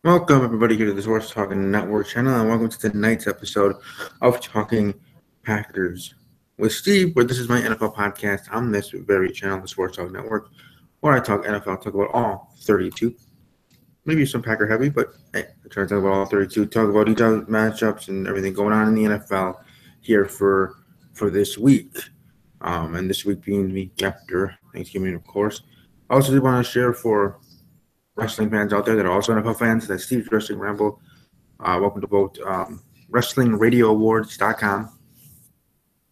Welcome, everybody, here to the Sports Talking Network channel, and welcome to tonight's episode of Talking Packers with Steve, where this is my NFL podcast on this very channel, the Sports Talk Network, where I talk NFL, talk about all 32, maybe some Packer heavy, but hey, I try to talk about all 32, talk about each other's matchups and everything going on in the NFL here for this week, and this week being the week after Thanksgiving, of course. I also did want to share for wrestling fans out there that are also NFL fans. That's Steve's Wrestling Ramble. Welcome to vote WrestlingRadioAwards.com.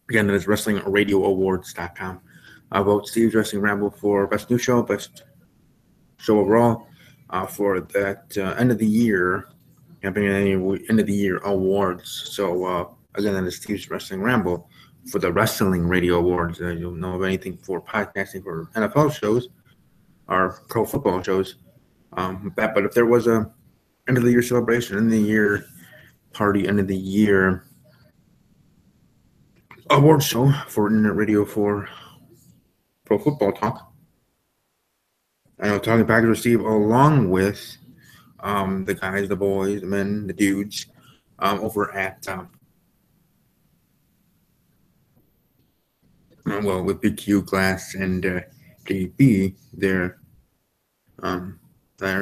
Again, that is WrestlingRadioAwards.com. Vote Steve's Wrestling Ramble for Best New Show, Best Show Overall for that end of the year, end of the year awards. So, again, that is Steve's Wrestling Ramble for the Wrestling Radio Awards. You don't know of anything for podcasting for NFL shows or pro football shows. But if there was a end of the year celebration, end of the year party, end of the year award show for internet radio for pro football talk, I know Talking Packers with Steve, along with the guys, the boys, the men, the dudes over at with Big Q, Glass, and JB, their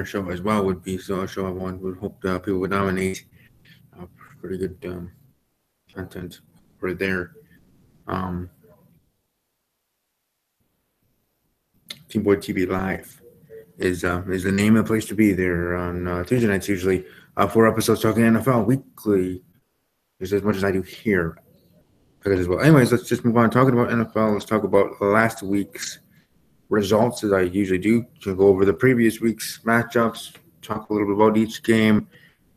show as well would be so a show I would hope people would nominate. Pretty good content for there. Team Boy TV Live is the name of the place to be there on Tuesday nights usually. 4 episodes talking NFL weekly is as much as I do here as well. Anyways, let's just move on. Talking about NFL, let's talk about last week's results as I usually do. To go over the previous week's matchups, talk a little bit about each game,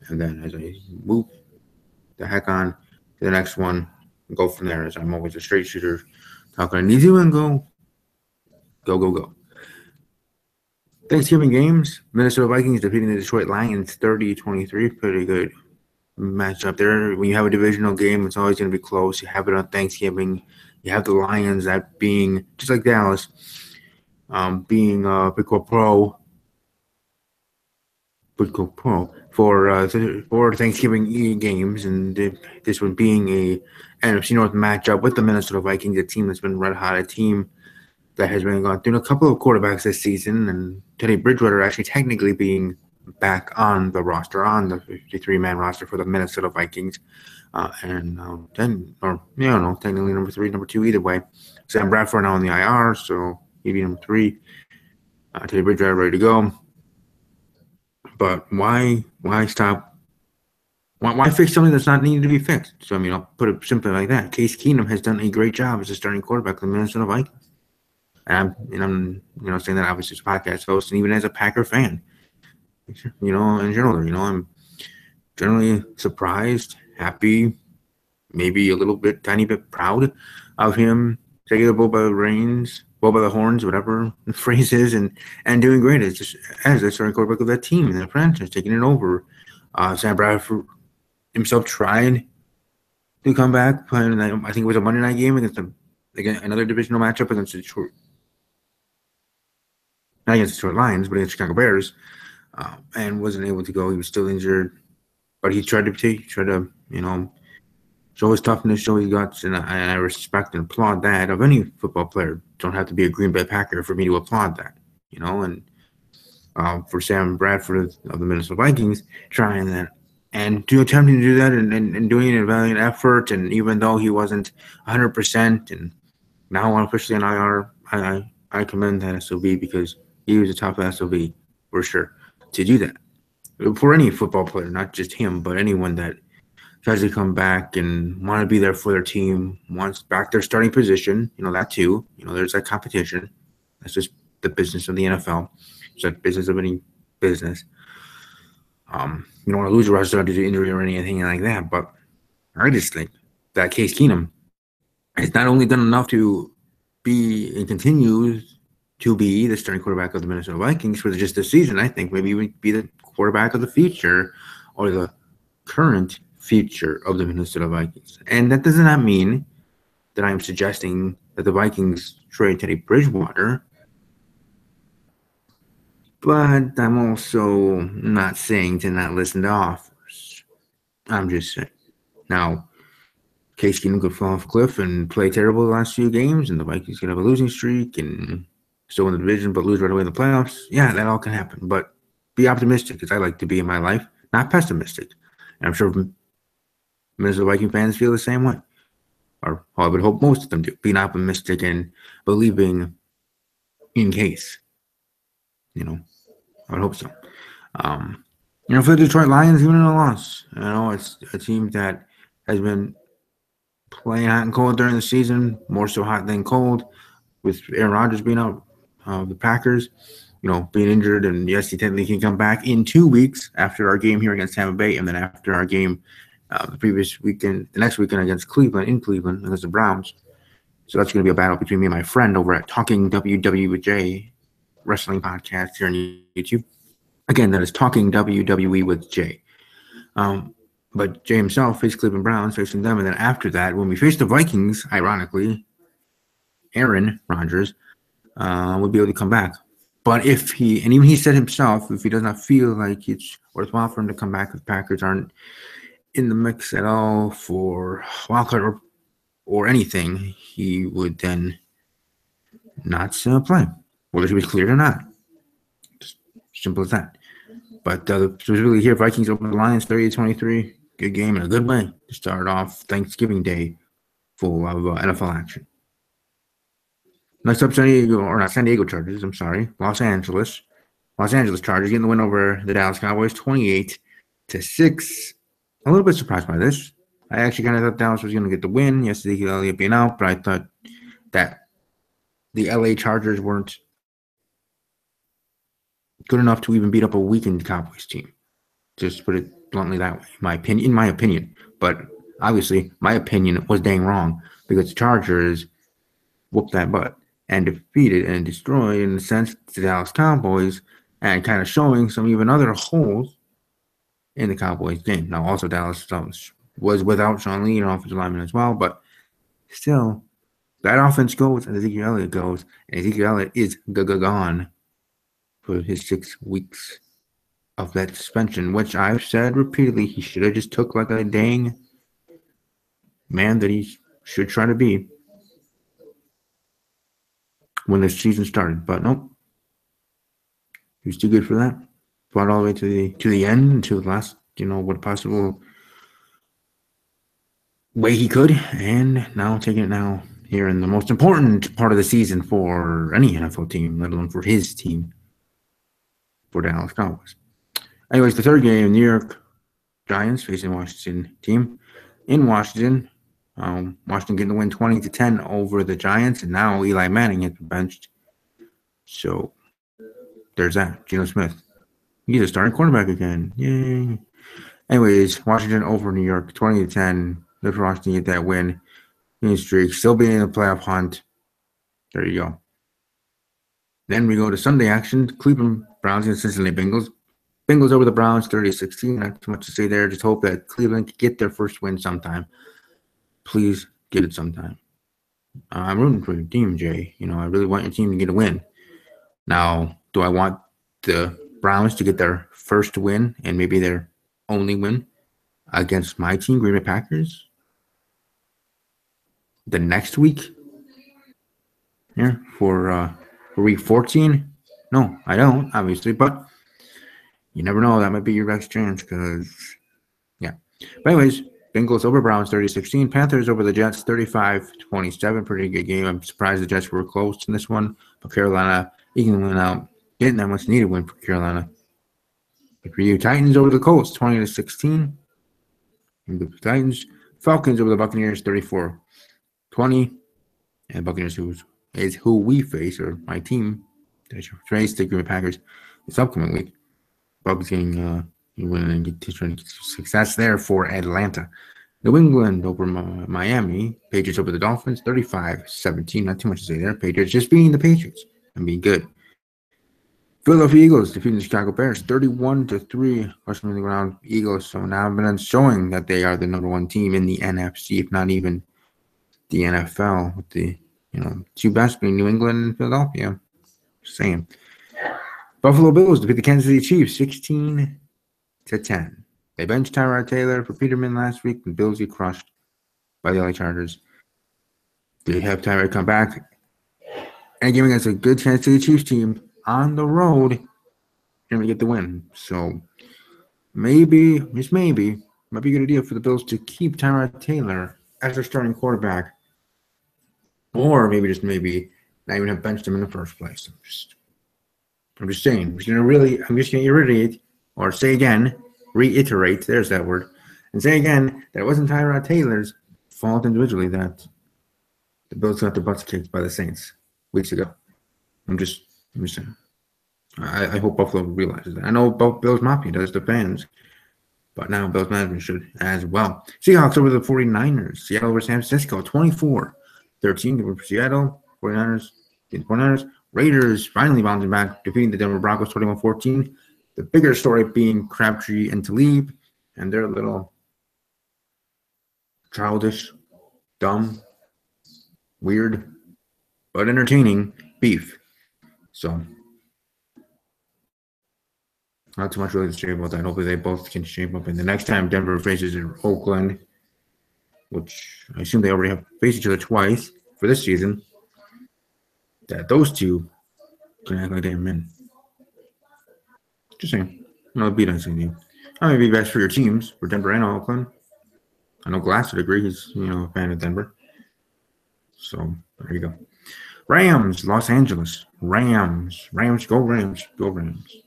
and then as I move the heck on to the next one, go from there as I'm always a straight shooter. Talking an easy one, go. Thanksgiving games, Minnesota Vikings defeating the Detroit Lions 30-23. Pretty good matchup there. When you have a divisional game, it's always going to be close. You have it on Thanksgiving. You have the Lions that being, just like Dallas, being Big Pro for Thanksgiving games, and this one being a NFC North matchup with the Minnesota Vikings, a team that's been red hot, a team that has been going through a couple of quarterbacks this season, and Teddy Bridgewater actually technically being back on the roster, on the 53-man roster for the Minnesota Vikings, technically number 3, number 2, either way. Sam Bradford now on the IR, so he'd be number 3. Teddy Bridgewater ready to go. But why stop? Why fix something that's not needed to be fixed? So, I'll put it simply like that. Case Keenum has done a great job as a starting quarterback for the Minnesota Vikings. And I'm saying that obviously as a podcast host and even as a Packer fan, in general, I'm generally surprised, happy, maybe a little bit, tiny bit proud of him taking the bull by the horns, whatever the phrase is, and doing great as a starting quarterback of that team and that franchise, taking it over. Sam Bradford himself tried to come back, playing, I think it was a Monday night game against another divisional matchup against the Detroit. Not against the Detroit Lions, but against Chicago Bears, and wasn't able to go. He was still injured, but he tried to show his toughness, show his guts, and I respect and applaud that of any football player. Don't have to be a Green Bay Packer for me to applaud that, and for Sam Bradford of the Minnesota Vikings trying that and attempting to do that and doing a valiant effort, and even though he wasn't 100%, and now officially on IR, I commend that SOB because he was a tough SOB for sure to do that for any football player, not just him, but anyone that tries to come back and want to be there for their team, wants back their starting position, that too. There's that competition. That's just the business of the NFL. It's the business of any business. You don't want to lose a wrestler due to injury or anything like that, but I just think that Case Keenum has not only done enough to be and continues to be the starting quarterback of the Minnesota Vikings for just this season, I think maybe he would be the quarterback of the future or the current future of the Minnesota Vikings. And that does not mean that I'm suggesting that the Vikings trade Teddy Bridgewater. But I'm also not saying to not listen to offers. I'm just saying. Now, Case Keenum could fall off a cliff and play terrible the last few games, and the Vikings could have a losing streak and still win the division, but lose right away in the playoffs. Yeah, that all can happen. But be optimistic, as I like to be in my life, not pessimistic. And I'm sure Minnesota Viking fans feel the same way, or I would hope most of them do. Being optimistic and believing in case. I would hope so. For the Detroit Lions, even in a loss, it's a team that has been playing hot and cold during the season, more so hot than cold, with Aaron Rodgers being out, the Packers, being injured, and yes, he technically can come back in 2 weeks after our game here against Tampa Bay, and then after our game the next weekend against Cleveland, against the Browns. So that's going to be a battle between me and my friend over at Talking WWE with Jay Wrestling Podcast here on YouTube. Again, that is Talking WWE with Jay. But Jay himself faced Cleveland Browns, facing them. And then after that, when we faced the Vikings, ironically, Aaron Rodgers would be able to come back. But even he said himself, if he does not feel like it's worthwhile for him to come back, if the Packers aren't in the mix at all for wildcard or anything, he would then not play, whether he was cleared or not. Just simple as that. But specifically here, Vikings over the Lions 30-23. Good game in a good way to start off Thanksgiving Day full of NFL action. Next up, San Diego Chargers. I'm sorry, Los Angeles Chargers getting the win over the Dallas Cowboys 28-6. A little bit surprised by this. I actually kind of thought Dallas was going to get the win. Yes, Ezekiel Elliott being out, but I thought that the LA Chargers weren't good enough to even beat up a weakened Cowboys team. Just put it bluntly that way, in my opinion. But obviously, my opinion was dang wrong because the Chargers whooped that butt and defeated and destroyed, in a sense, the Dallas Cowboys, and kind of showing some even other holes in the Cowboys game. Now, also, Dallas was without Sean Lee, an offensive lineman as well, but still, that offense goes and Ezekiel Elliott goes, and Ezekiel Elliott is gone for his 6 weeks of that suspension, which I've said repeatedly he should have just took like a dang man that he should try to be when the season started. But nope, he was too good for that. Fought all the way to the end, to the last, what possible way he could, and now taking it now here in the most important part of the season for any NFL team, let alone for his team, for Dallas Cowboys. Anyways, the third game, New York Giants facing Washington team in Washington. Washington getting the win 20-10 over the Giants, and now Eli Manning has been benched. So there's that. Geno Smith. He's a starting quarterback again. Yay. Anyways, Washington over New York 20-10. Good for Washington to get that win. Winning streak, still being in the playoff hunt. There you go. Then we go to Sunday action. Cleveland Browns and Cincinnati Bengals. Bengals over the Browns 30-16. Not too much to say there. Just hope that Cleveland can get their first win sometime. Please get it sometime. I'm rooting for your team, Jay. I really want your team to get a win. Now, do I want the Browns to get their first win and maybe their only win against my team, Green Bay Packers, the next week? Yeah, for week 14? No, I don't, obviously, but you never know. That might be your best chance because, yeah. But anyways, Bengals over Browns 30-16. Panthers over the Jets 35-27. Pretty good game. I'm surprised the Jets were close in this one. But Carolina eking win out, getting that much needed win for Carolina. Good for you. Titans over the Colts 20-16. The Titans. Falcons over the Buccaneers 34-20. And Buccaneers is who we face, or my team that face the Green Bay Packers this upcoming week. Bucks getting win and trying to get success there for Atlanta. New England over Miami. Patriots over the Dolphins 35-17. Not too much to say there. Patriots just being the Patriots and being good. Philadelphia Eagles defeating the Chicago Bears 31-3. Rushing on the ground Eagles. So now have been showing that they are the number one team in the NFC, if not even the NFL, with the two best being New England and Philadelphia. Just saying. Buffalo Bills defeat the Kansas City Chiefs 16-10. They benched Tyrod Taylor for Peterman last week. The Bills get crushed by the LA Chargers. They have Tyrod come back and giving us a good chance to the Chiefs team on the road and we get the win. So maybe, just maybe, might be a good idea for the Bills to keep Tyrod Taylor as their starting quarterback. Or maybe, just maybe, not even have benched him in the first place. I'm just saying. I'm just going to reiterate, or say again, reiterate, there's that word, and say again that it wasn't Tyrod Taylor's fault individually that the Bills got their butts kicked by the Saints weeks ago. I'm just saying. I hope Buffalo realizes that. I know Bills Mafia does, the fans, but now Bills management should as well. Seahawks over the 49ers. Seattle over San Francisco, 24-13 over Seattle. 49ers. Raiders finally bouncing back, defeating the Denver Broncos 21-14. The bigger story being Crabtree and Talib and their little childish, dumb, weird, but entertaining beef. So, not too much really to say about that. Hopefully they both can shape up. And the next time Denver faces Oakland, which I assume they already have faced each other twice for this season, that those two can act like damn men. Just saying. No, beat on you. I mean, it'd be best for your teams, for Denver and Oakland. I know Glass would agree. He's, a fan of Denver. So, there you go. Rams, Los Angeles. Rams, go Rams. Go Rams.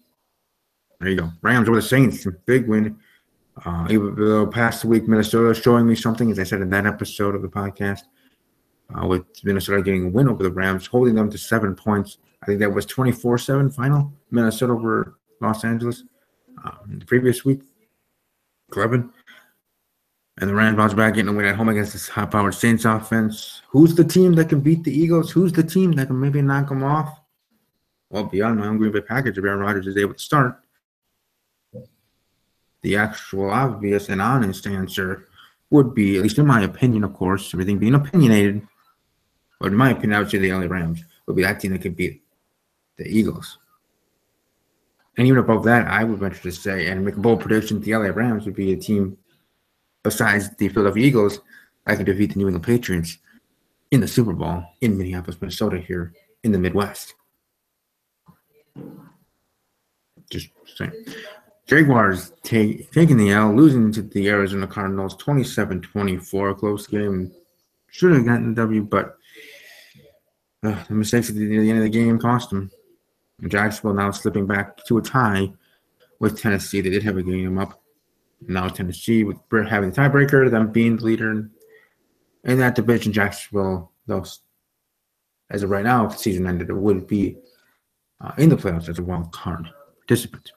There you go. Rams over the Saints. Big win. Even the past week, Minnesota showing me something, as I said in that episode of the podcast, with Minnesota getting a win over the Rams, holding them to 7 points. I think that was 24-7 final. Minnesota over Los Angeles the previous week. 11. And the Rams bounce back, getting a win at home against this high-powered Saints offense. Who's the team that can beat the Eagles? Who's the team that can maybe knock them off? Well, beyond my own Green Bay Packers, if Aaron Rodgers is able to start, the actual obvious and honest answer would be, at least in my opinion, of course, everything being opinionated, but in my opinion, I would say the LA Rams would be that team that could beat the Eagles. And even above that, I would venture to say, and make a bold prediction, the LA Rams would be a team, besides the Philadelphia Eagles, that could defeat the New England Patriots in the Super Bowl in Minneapolis, Minnesota, here in the Midwest. Just saying. Jaguars taking the L, losing to the Arizona Cardinals, 27-24, close game. Should have gotten the W, but the mistakes at the end of the game cost them. Jacksonville now slipping back to a tie with Tennessee. They did have a game up. Now Tennessee, with having the tiebreaker, them being the leader in that division. Jacksonville, those, as of right now, if the season ended, it would be in the playoffs as a wild card participant.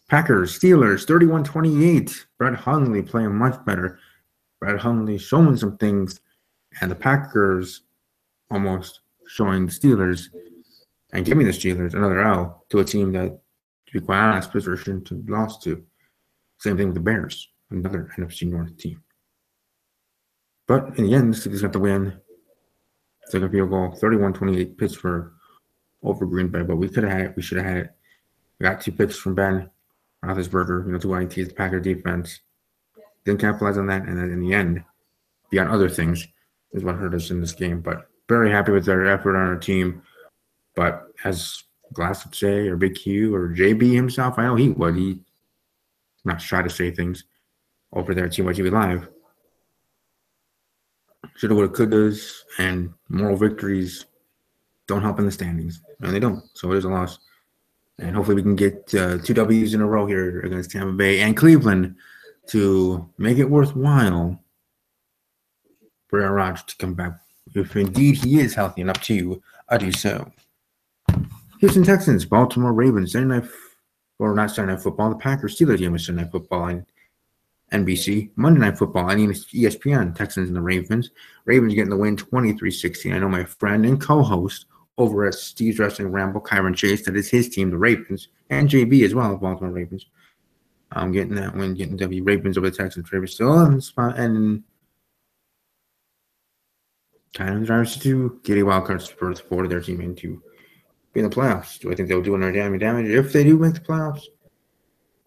Packers, Steelers, 31-28. Brett Hundley playing much better. Brett Hundley showing some things, and the Packers almost showing the Steelers and giving the Steelers another L to a team that, to be quite honest, Pittsburgh shouldn't have lost to. Same thing with the Bears, another NFC North team. But in the end, the Steelers got the win. Second field goal, 31-28, Pittsburgh over Green Bay. But we could have had it. We should have had it. We got 2 picks from Ben Roethlisberger, 2 INTs, the Packer defense. Didn't capitalize on that, and then in the end, beyond other things, is what hurt us in this game. But very happy with their effort on our team. But as Glass would say, or Big Q, or JB himself, I know he would. He not shy to say things over there at TYTV Live. Shoulda, woulda, couldas, and moral victories don't help in the standings, and they don't. So it is a loss. And hopefully we can get 2 W's in a row here against Tampa Bay and Cleveland to make it worthwhile for Aaron Rodgers to come back, if indeed he is healthy enough to do so. Houston Texans, Baltimore Ravens, Sunday night, or not Sunday night football, the Packers Steelers game is Sunday night football on NBC. Monday night football on ESPN, Texans and the Ravens. Ravens getting the win 23-16. I know my friend and co-host over at Steve's Wrestling Ramble, Kyron Chase, that is his team, the Ravens, and JB as well, the Baltimore Ravens. I'm getting that win, getting the Ravens over the Texans. Ravens still on the spot, and kind of drives to get a wild card berth for their team and to be in the playoffs. Do I think they'll do any damage if they do make the playoffs?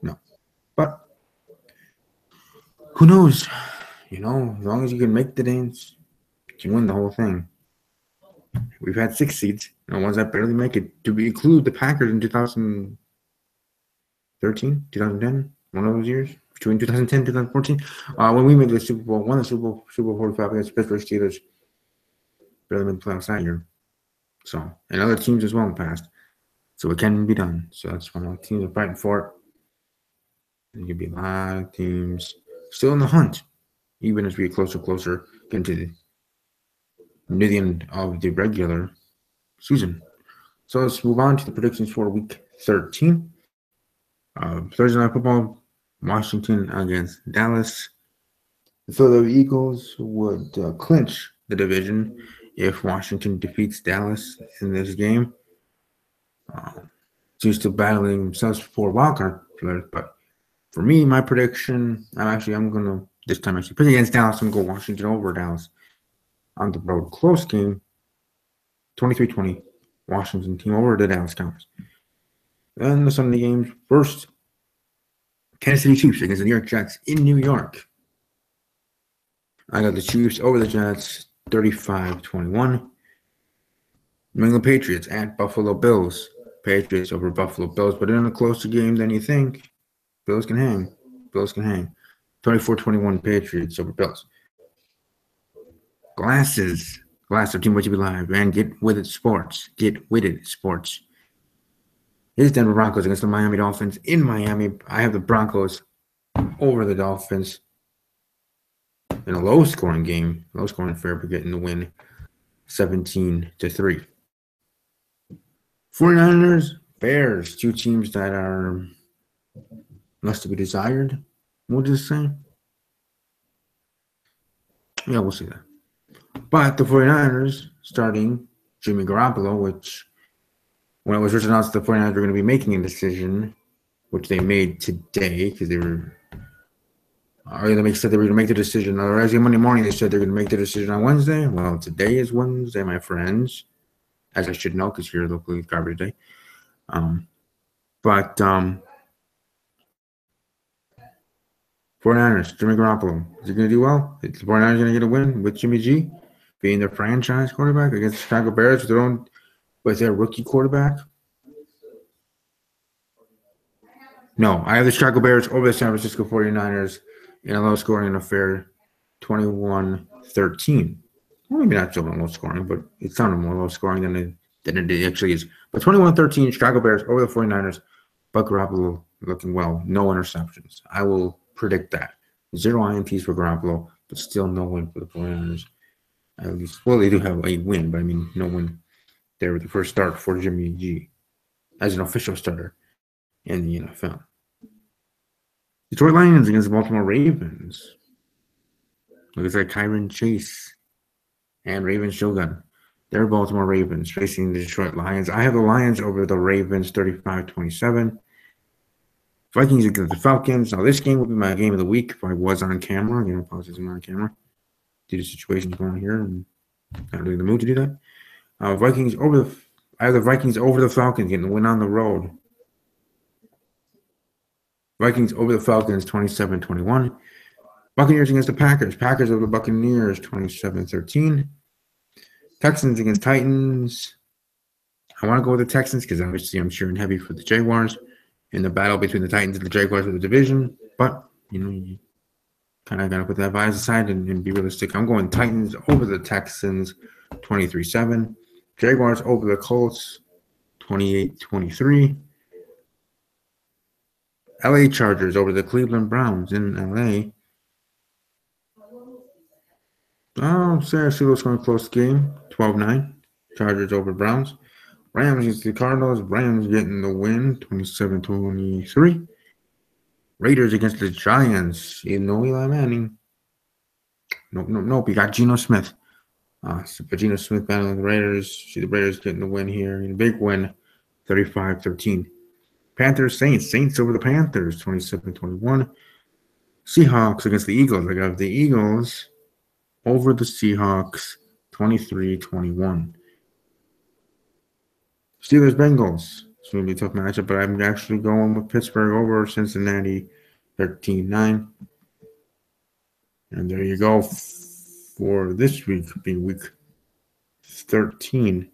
No. But who knows? As long as you can make the dance, you can win the whole thing. We've had 6 seeds, ones that barely make it. Do we include the Packers in 2013, 2010, one of those years? Between 2010 and 2014? When we made the Super Bowl, won the Super Bowl 45 against the Pittsburgh Steelers, barely made the playoffs that year. So, and other teams as well in the past. So it can be done. So that's why teams are fighting for it. There could be a lot of teams still in the hunt, even as we get closer, getting to the end of the regular season. So let's move on to the predictions for Week 13. Thursday Night Football, Washington against Dallas. The Philadelphia Eagles would clinch the division if Washington defeats Dallas in this game. They're still battling themselves for wildcard, but for me, my prediction, I'm going to this time actually pick against Dallas. I'm going to go Washington over Dallas on the road. Close game, 23-20, Washington team over the Dallas Cowboys. Then the Sunday games, first, Kansas City Chiefs against the New York Jets in New York. I got the Chiefs over the Jets, 35-21. New England Patriots at Buffalo Bills. Patriots over Buffalo Bills, but in a closer game than you think. Bills can hang. 24-21 Patriots over Bills. Glasses Team What You Be Live, and Get With It Sports. Here's Denver Broncos against the Miami Dolphins in Miami. I have the Broncos over the Dolphins in a low-scoring game. Low-scoring affair, but getting the win 17-3. 49ers, Bears, two teams that are less to be desired, we'll just say. Yeah, we'll see that. But the 49ers starting Jimmy Garoppolo, which when it was first announced the 49ers were going to be making a decision, which they made today because they were said they were going to make the decision. Otherwise, Monday morning they said they're going to make the decision on Wednesday. Well, today is Wednesday, my friends, as I should know because here locally it's garbage day. But 49ers, Jimmy Garoppolo, is he going to do well? Is the 49ers going to get a win with Jimmy G being their franchise quarterback against the Chicago Bears with their rookie quarterback? No, I have the Chicago Bears over the San Francisco 49ers in a low-scoring affair, 21-13. Well, maybe not so low-scoring, but it sounded more low-scoring than it actually is. But 21-13, Chicago Bears over the 49ers. But Garoppolo looking well. No interceptions. I will predict that. 0 INTs for Garoppolo, but still no win for the 49ers. At least, well, they do have a win, but no win there with the first start for Jimmy G as an official starter in the NFL. Detroit Lions against the Baltimore Ravens. Looks like Kyron Chase and Ravens Shogun. They're Baltimore Ravens facing the Detroit Lions. I have the Lions over the Ravens, 35-27. Vikings against the Falcons. Now, this game would be my game of the week if I was on camera. Apologies, I'm not on camera due to situations going on here. I'm not really in the mood to do that. I have the Vikings over the Falcons, getting the win on the road. Vikings over the Falcons, 27-21. Buccaneers against the Packers. Packers over the Buccaneers, 27-13. Texans against Titans. I want to go with the Texans because obviously I'm cheering heavy for the Jaguars in the battle between the Titans and the Jaguars for the division. But, you kind of got to put that bias aside and be realistic. I'm going Titans over the Texans, 23-7. Jaguars over the Colts, 28-23. LA Chargers over the Cleveland Browns in LA. Seriously, it's going to close game, 12-9. Chargers over Browns. Rams against the Cardinals. Rams getting the win, 27-23. Raiders against the Giants. No Eli Manning. Nope. You got Geno Smith. Geno Smith battling the Raiders. See the Raiders getting the win here. Big win, 35-13. Panthers, Saints over the Panthers, 27-21. Seahawks against the Eagles. I got the Eagles over the Seahawks, 23-21. Steelers Bengals. It's going to be a tough matchup, but I'm actually going with Pittsburgh over Cincinnati 13-9. And there you go for this week, being week 13.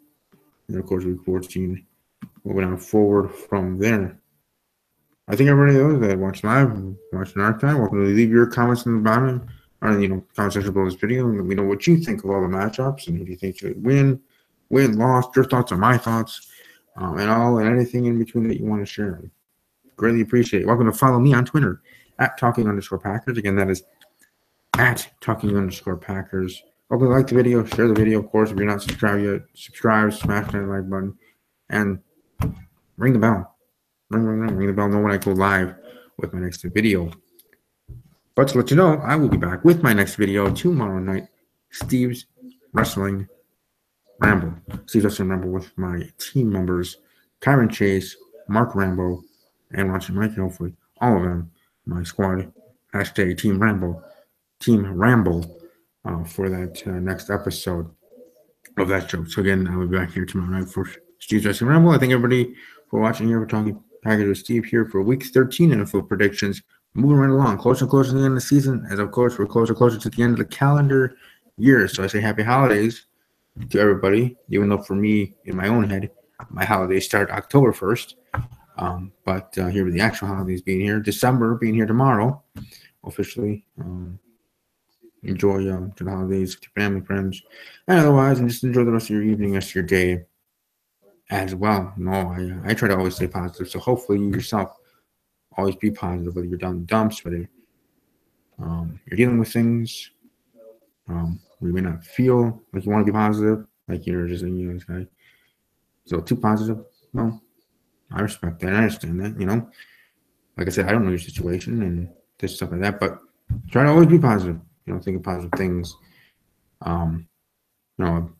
And of course, week 14. Moving on forward from there. I think everybody knows that watch live, watch in archive. Welcome to leave your comments in the bottom, or comment section below this video, and let me know what you think of all the matchups and who do you think should win, lost, your thoughts on my thoughts, and anything in between that you want to share. Greatly appreciate it. Welcome to follow me on Twitter at @talking_Packers. Again, that is at @talking_Packers. Welcome to like the video, share the video, of course. If you're not subscribed yet, subscribe, smash that like button, and ring the bell. Ring the bell, know when I go live with my next video. But to let you know, I will be back with my next video tomorrow night. Steve's Wrestling Ramble. Steve's Wrestling Ramble with my team members, Kyron Chase, Mark Rambo, and watching Mike, hopefully all of them, my squad. Hashtag Team Ramble for that next episode of that show. So again, I will be back here tomorrow night for Steve's Wrestling Ramble. I thank everybody for watching here. We're talking Packers with Steve here for week 13 NFL predictions. Moving right along, closer and closer to the end of the season. As of course, we're closer and closer to the end of the calendar year. So I say happy holidays to everybody, even though for me, in my own head, my holidays start October 1st. But here with the actual holidays being here, December being here tomorrow, officially. Enjoy the holidays with your family, friends, and otherwise, and just enjoy the rest of your evening, rest of your day as well. No, I try to always stay positive. So hopefully you yourself always be positive, whether you're down in the dumps, whether you're dealing with things you may not feel like you want to be positive, like you're just this guy. So too positive. No, I respect that. I understand that. Like I said, I don't know your situation and this stuff like that, but try to always be positive. Think of positive things. Me, I'm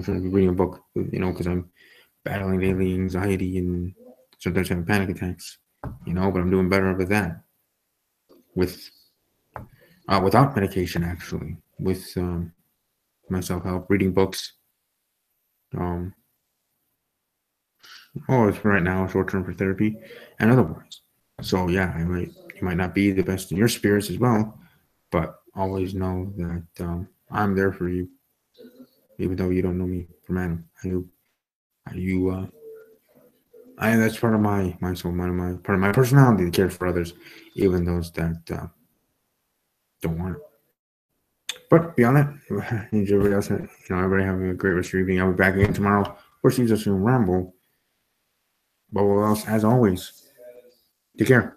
trying to be reading a book, because I'm battling daily anxiety and sometimes having panic attacks, but I'm doing better with that. Without medication, actually, with my self-help, reading books. It's right now short-term for therapy and otherwise. So yeah, you might not be the best in your spirits as well, but always know that I'm there for you, even though you don't know me from Adam. That's part of my soul, part of my personality to care for others, even those that don't want it. But beyond that, everybody else, everybody having a great rest of your evening. I'll be back again tomorrow for Steve's Wrestling Ramble. But what else? As always, take care.